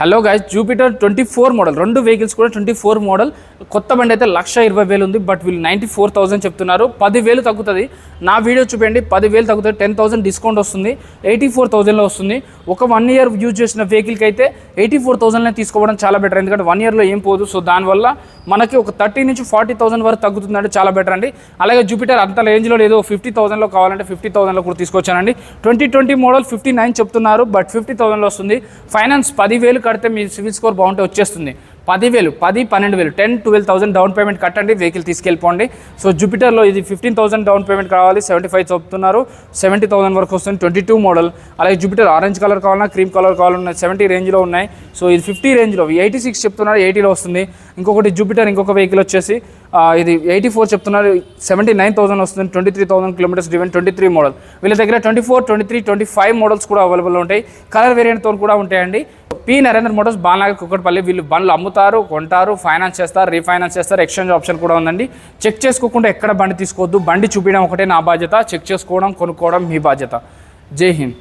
Hello guys, Jupiter 24 model, రెండు vehicles కూడా 24 model. కొత్త బండి అయితే 1,20,000 ఉంది, బట్ వీళ్ళు 94,000 చెప్తున్నారు. 10,000 తగ్గుతుంది. నా వీడియో చూపండి, 10,000 తగ్గుతుంది. 10,000 డిస్కౌంట్ వస్తుంది, 84,000లో వస్తుంది. ఒక 1 ఇయర్ యూజ్ చేసిన వెహికల్కి అయితే 84,000 తీసుకోవడం చాలా బెటర్, ఎందుకంటే 1 ఇయర్లో ఏం పోదు. సో దానివల్ల మనకి ఒక 30,000 నుంచి 40,000 వరకు తగ్గుతుందంటే చాలా బెటర్ అండి. అలాగే జూపిటర్ అంత రేంజ్లో లేదు, 50,000లో కావాలంటే 50,000లో కూడా తీసుకొచ్చానండి. 2020 మోడల్ 59 చెప్తున్నారు, బట్ 50,000లో వస్తుంది. ఫైనాన్స్ 10,000 కడితే మీ సివిల్ స్కోర్ బాగుంటే వచ్చేస్తుంది. 10,000, 10, 12,000, 10-12,000 డౌన్ పేమెంట్ కట్టండి, వెహికల్ తీసుకెళ్ళిపోండి. సో జూపిటర్లో ఇది 15,000 డౌన్ పేమెంట్ కావాలి, 75 చెప్తున్నారు, 70,000 వరకు వస్తుంది. 22 మోడల్. అలాగే జూపిటర్ ఆరెంజ్ కలర్ కావాలన్నా, క్రీమ్ కలర్ కావాలన్నా 70 రేంజ్లో ఉన్నాయి. సో ఇది 50 రేంజ్లో, 86 చెప్తున్నారు, 80లో వస్తుంది. ఇంకొకటి జూపిటర్ ఇంకొక వెహికల్ వచ్చేసి ఇది 84 చెప్తున్నారు, 79,000 వస్తుంది. 23,000 కిలోమీటర్స్ డ్రివెన్, 23 మోడల్. వీళ్ళ దగ్గర 24, 23, 25 మోడల్స్ కూడా అవైలబుల్ ఉంటాయి. కలర్ వేరియంట్తో కూడా ఉంటాయండి. P Narendra Motors, Balanagar, Kukatpally. వీళ్ళు బండ్లు అమ్ముతారు, కొంటారు, ఫైనాన్స్ చేస్తారు, రీఫైనాన్స్ చేస్తారు, ఎక్స్చేంజ్ ఆప్షన్ కూడా ఉందండి. చెక్ చేసుకోకుండా ఎక్కడ బండి తీసుకోవద్దు. బండి చూపించడం ఒకటే నా బాధ్యత, చెక్ చేసుకోవడం, కొనుక్కోవడం మీ బాధ్యత. జై హింద్.